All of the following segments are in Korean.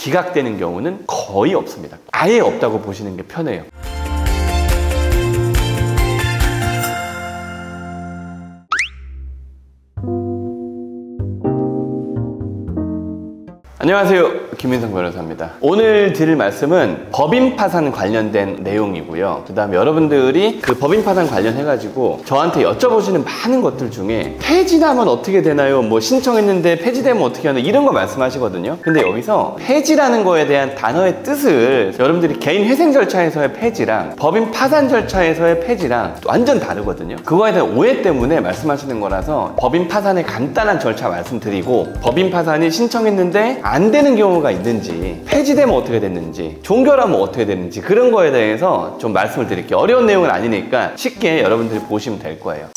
기각되는 경우는 거의 없습니다. 아예 없다고 보시는 게 편해요. 안녕하세요, 김민성 변호사입니다. 오늘 드릴 말씀은 법인 파산 관련된 내용이고요. 그 다음에 여러분들이 그 법인 파산 관련해가지고 저한테 여쭤보시는 많은 것들 중에 폐지나면 어떻게 되나요? 뭐 신청했는데 폐지되면 어떻게 하나, 이런 거 말씀하시거든요. 근데 여기서 폐지라는 거에 대한 단어의 뜻을 여러분들이 개인 회생 절차에서의 폐지랑 법인 파산 절차에서의 폐지랑 완전 다르거든요. 그거에 대한 오해 때문에 말씀하시는 거라서 법인 파산의 간단한 절차 말씀드리고, 법인 파산이 신청했는데 안 되는 경우가 있는지, 폐지되면 어떻게 됐는지, 종결하면 어떻게 됐는지, 그런 거에 대해서 좀 말씀을 드릴게요. 어려운 내용은 아니니까 쉽게 여러분들이 보시면 될 거예요.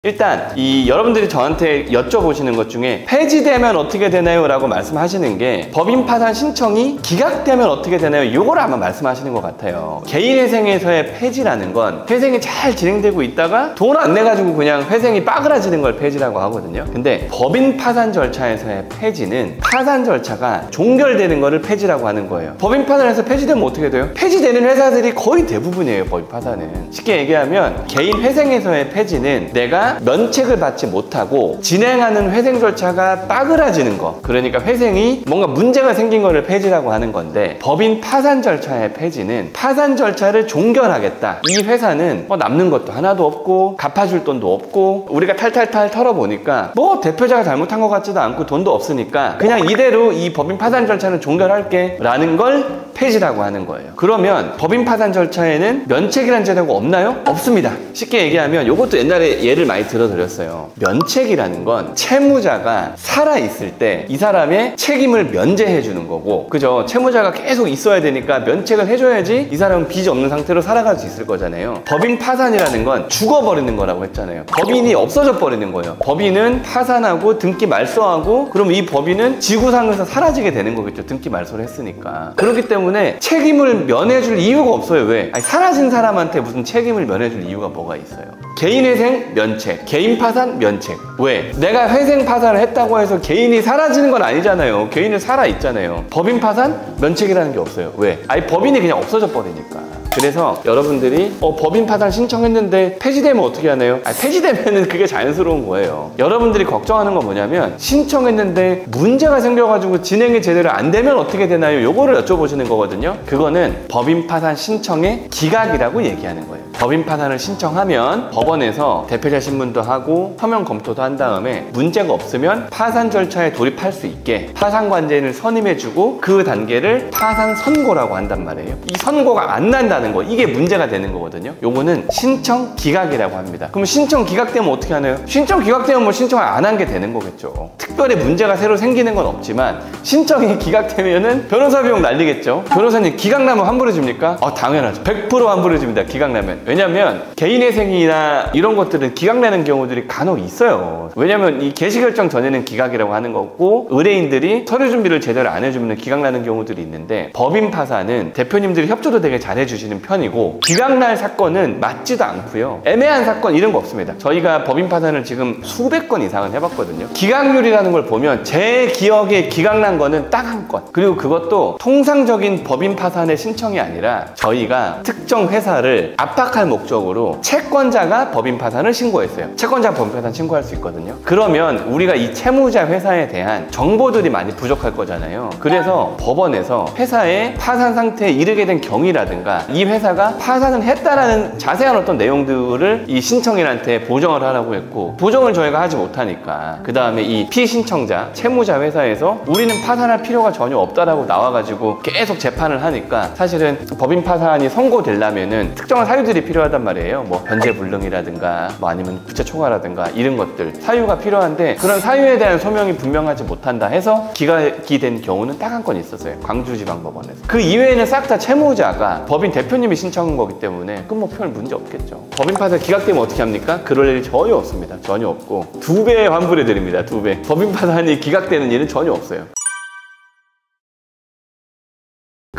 일단 여러분들이 저한테 여쭤보시는 것 중에 폐지되면 어떻게 되나요? 라고 말씀하시는 게, 법인 파산 신청이 기각되면 어떻게 되나요? 이걸 아마 말씀하시는 것 같아요. 개인 회생에서의 폐지라는 건 회생이 잘 진행되고 있다가 돈 안 내가지고 그냥 회생이 빠그라지는 걸 폐지라고 하거든요. 근데 법인 파산 절차에서의 폐지는 파산 절차가 종결되는 거를 폐지라고 하는 거예요. 법인 파산에서 폐지되면 어떻게 돼요? 폐지되는 회사들이 거의 대부분이에요, 법인 파산은. 쉽게 얘기하면 개인 회생에서의 폐지는 내가 면책을 받지 못하고 진행하는 회생 절차가 빠그라지는 거, 그러니까 회생이 뭔가 문제가 생긴 거를 폐지라고 하는 건데, 법인 파산 절차의 폐지는 파산 절차를 종결하겠다. 이 회사는 뭐 남는 것도 하나도 없고 갚아줄 돈도 없고 우리가 탈탈탈 털어보니까 뭐 대표자가 잘못한 것 같지도 않고 돈도 없으니까 그냥 이대로 이 법인 파산 절차는 종결할게 라는 걸 폐지라고 하는 거예요. 그러면 법인 파산 절차에는 면책이라는 제도가 없나요? 없습니다. 쉽게 얘기하면, 이것도 옛날에 예를 많이 들어드렸어요. 면책이라는 건 채무자가 살아있을 때 이 사람의 책임을 면제해 주는 거고, 그죠? 채무자가 계속 있어야 되니까 면책을 해줘야지 이 사람은 빚이 없는 상태로 살아갈 수 있을 거잖아요. 법인 파산이라는 건 죽어버리는 거라고 했잖아요. 법인이 없어져 버리는 거예요. 법인은 파산하고 등기 말소하고, 그럼 이 법인은 지구상에서 사라지게 되는 거겠죠. 등기 말소를 했으니까. 그렇기 때문에 책임을 면해줄 이유가 없어요. 왜? 아니, 사라진 사람한테 무슨 책임을 면해줄 이유가 뭐가 있어요? 개인 회생 면책, 개인 파산 면책. 왜? 내가 회생 파산을 했다고 해서 개인이 사라지는 건 아니잖아요. 개인은 살아있잖아요. 법인 파산 면책이라는 게 없어요. 왜? 아니, 법인이 그냥 없어져 버리니까. 그래서 여러분들이 법인 파산 신청했는데 폐지되면 어떻게 하나요? 폐지되면은 그게 자연스러운 거예요. 여러분들이 걱정하는 건 뭐냐면, 신청했는데 문제가 생겨가지고 진행이 제대로 안 되면 어떻게 되나요? 요거를 여쭤보시는 거거든요. 그거는 법인 파산 신청의 기각이라고 얘기하는 거예요. 법인 파산을 신청하면 법원에서 대표자 신문도 하고 서면 검토도 한 다음에 문제가 없으면 파산 절차에 돌입할 수 있게 파산관제인을 선임해주고, 그 단계를 파산 선고라고 한단 말이에요. 이 선고가 안 난다는 거, 이게 문제가 되는 거거든요. 요거는 신청 기각이라고 합니다. 그럼 신청 기각되면 어떻게 하나요? 신청 기각되면 뭐 신청을 안 한 게 되는 거겠죠. 특별히 문제가 새로 생기는 건 없지만 신청이 기각되면은 변호사 비용 날리겠죠. 변호사님, 기각나면 환불해 줍니까? 당연하죠. 100% 환불해 줍니다, 기각나면. 왜냐면 개인 회생이나 이런 것들은 기각나는 경우들이 간혹 있어요. 왜냐면 이 개시결정 전에는 기각이라고 하는 거고, 의뢰인들이 서류 준비를 제대로 안 해주면 기각나는 경우들이 있는데, 법인 파산은 대표님들이 협조도 되게 잘 해주시는 편이고, 기각날 사건은 맞지도 않고요. 애매한 사건 이런 거 없습니다. 저희가 법인 파산을 지금 수백 건 이상은 해봤거든요. 기각률이라는 걸 보면 제 기억에 기각난 거는 딱 한 건, 그리고 그것도 통상적인 법인 파산의 신청이 아니라 저희가 특정 회사를 압박할 목적으로 채권자가 법인 파산을 신고했어요. 채권자가 법인 파산 신고할 수 있거든요. 그러면 우리가 이 채무자 회사에 대한 정보들이 많이 부족할 거잖아요. 그래서 법원에서 회사의 파산 상태에 이르게 된 경위라든가 이 회사가 파산을 했다라는 자세한 어떤 내용들을 이 신청인한테 보정을 하라고 했고, 보정을 저희가 하지 못하니까 그 다음에 이 피신청자 채무자 회사에서 우리는 파산할 필요가 전혀 없다라고 나와가지고 계속 재판을 하니까, 사실은 법인 파산이 선고되려면은 특정한 사유들이 필요하단 말이에요. 뭐 변제불능이라든가 뭐 아니면 구체 초과라든가 이런 것들, 사유가 필요한데 그런 사유에 대한 소명이 분명하지 못한다 해서 기각이 된 경우는 딱 한 건 있었어요. 광주지방법원에서. 그 이외에는 싹 다 채무자가 법인 대표님이 신청한 거기 때문에 그 뭐 별 문제 없겠죠. 법인 파산 기각되면 어떻게 합니까? 그럴 일이 전혀 없습니다. 전혀 없고 2배 환불해 드립니다. 2배. 법인 파산이 기각되는 일은 전혀 없어요.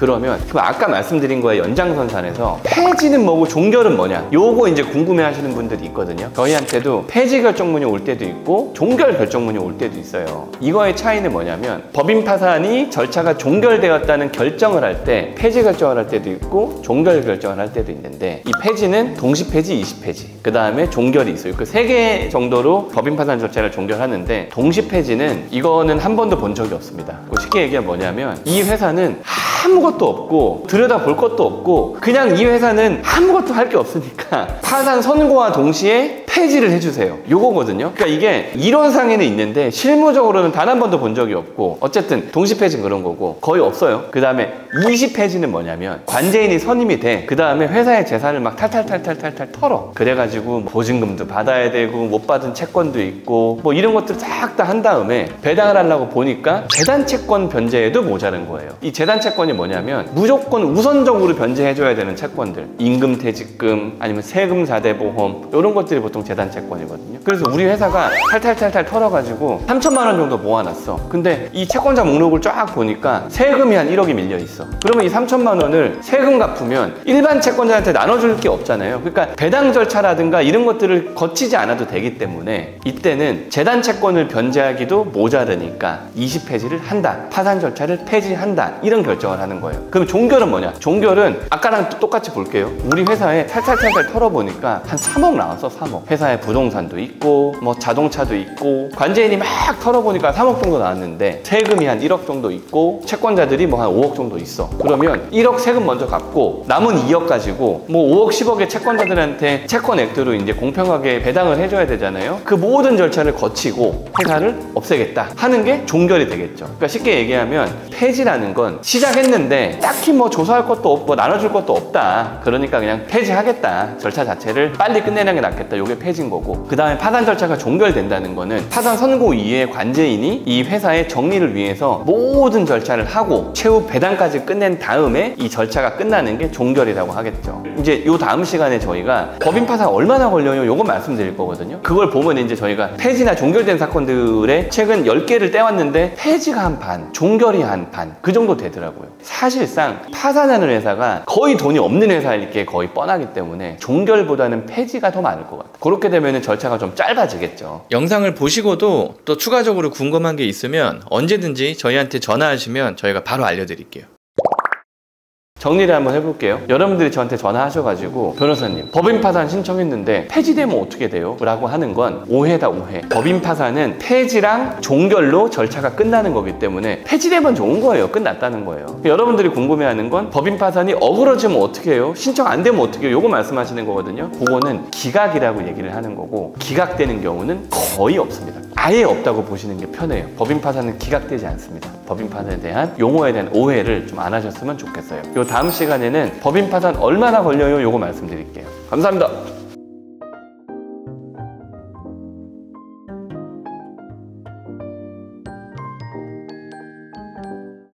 그러면 그럼 아까 말씀드린 거에 연장선상에서 폐지는 뭐고 종결은 뭐냐, 요거 이제 궁금해 하시는 분들이 있거든요. 저희한테도 폐지 결정문이 올 때도 있고 종결 결정문이 올 때도 있어요. 이거의 차이는 뭐냐면 법인 파산이 절차가 종결되었다는 결정을 할 때 폐지 결정을 할 때도 있고 종결 결정을 할 때도 있는데, 이 폐지는 동시 폐지, 이시 폐지, 그 다음에 종결이 있어요. 그 3개 정도로 법인 파산 절차를 종결하는데, 동시 폐지는 이거는 한 번도 본 적이 없습니다. 쉽게 얘기하면 뭐냐면 이 회사는 아무것도 없고 들여다볼 것도 없고 그냥 이 회사는 아무것도 할 게 없으니까 파산 선고와 동시에 폐지를 해주세요, 요거거든요. 그러니까 이게 이론상에는 있는데 실무적으로는 단 한 번도 본 적이 없고, 어쨌든 동시 폐지는 그런 거고 거의 없어요. 그 다음에 이시 폐지는 뭐냐면 관제인이 선임이 돼, 그 다음에 회사의 재산을 막 탈탈 털어. 그래가지고 보증금도 받아야 되고 못 받은 채권도 있고 뭐 이런 것들 싹 다 한 다음에 배당을 하려고 보니까 재단 채권 변제에도 모자른 거예요. 이 재단 채권이 뭐냐면 무조건 우선적으로 변제해줘야 되는 채권들, 임금퇴직금 아니면 세금 4대 보험, 이런 것들이 보통 재단 채권이거든요. 그래서 우리 회사가 탈탈 털어가지고 3천만 원 정도 모아놨어. 근데 이 채권자 목록을 쫙 보니까 세금이 한 1억이 밀려 있어. 그러면 이 3천만 원을 세금 갚으면 일반 채권자한테 나눠줄 게 없잖아요. 그러니까 배당 절차라든가 이런 것들을 거치지 않아도 되기 때문에 이때는 재단 채권을 변제하기도 모자르니까 이시 폐지를 한다, 파산 절차를 폐지한다, 이런 결정을 하는 거예요. 그럼 종결은 뭐냐? 종결은 아까랑 똑같이 볼게요. 우리 회사에 탈탈 털어보니까 한 3억 나왔어. 3억. 회사에 부동산도 있고 뭐 자동차도 있고, 관제인이 막 털어보니까 3억 정도 나왔는데 세금이 한 1억 정도 있고 채권자들이 뭐 한 5억 정도 있어. 그러면 1억 세금 먼저 갚고 남은 2억 가지고 뭐 5억 10억의 채권자들한테 채권액대로 이제 공평하게 배당을 해줘야 되잖아요. 그 모든 절차를 거치고 회사를 없애겠다 하는 게 종결이 되겠죠. 그러니까 쉽게 얘기하면 폐지라는 건 시작했는데 딱히 뭐 조사할 것도 없고 나눠줄 것도 없다, 그러니까 그냥 폐지하겠다, 절차 자체를 빨리 끝내는 게 낫겠다, 요게 폐지인 거고, 그 다음에 파산 절차가 종결된다는 거는 파산 선고 이후에 관제인이 이 회사의 정리를 위해서 모든 절차를 하고 최후 배당까지 끝낸 다음에 이 절차가 끝나는 게 종결이라고 하겠죠. 이제 요 다음 시간에 저희가 법인 파산 얼마나 걸려요, 요거 말씀드릴 거거든요. 그걸 보면 이제 저희가 폐지나 종결된 사건들의 최근 10개를 떼왔는데 폐지가 한 반, 종결이 한 반, 그 정도 되더라고요. 사실상 파산하는 회사가 거의 돈이 없는 회사일 게 거의 뻔하기 때문에 종결보다는 폐지가 더 많을 것 같아요. 그렇게 되면 절차가 좀 짧아지겠죠. 영상을 보시고도 또 추가적으로 궁금한 게 있으면 언제든지 저희한테 전화하시면 저희가 바로 알려드릴게요. 정리를 한번 해볼게요. 여러분들이 저한테 전화하셔가지고 변호사님 법인 파산 신청했는데 폐지되면 어떻게 돼요? 라고 하는 건 오해다, 오해. 법인 파산은 폐지랑 종결로 절차가 끝나는 거기 때문에 폐지되면 좋은 거예요. 끝났다는 거예요. 여러분들이 궁금해하는 건 법인 파산이 어그러지면 어떻게 해요? 신청 안 되면 어떻게 해요? 요거 말씀하시는 거거든요. 그거는 기각이라고 얘기를 하는 거고, 기각되는 경우는 거의 없습니다. 아예 없다고 보시는 게 편해요. 법인 파산은 기각되지 않습니다. 법인 파산에 대한 용어에 대한 오해를 좀 안 하셨으면 좋겠어요. 요 다음 시간에는 법인 파산 얼마나 걸려요? 요거 말씀드릴게요. 감사합니다.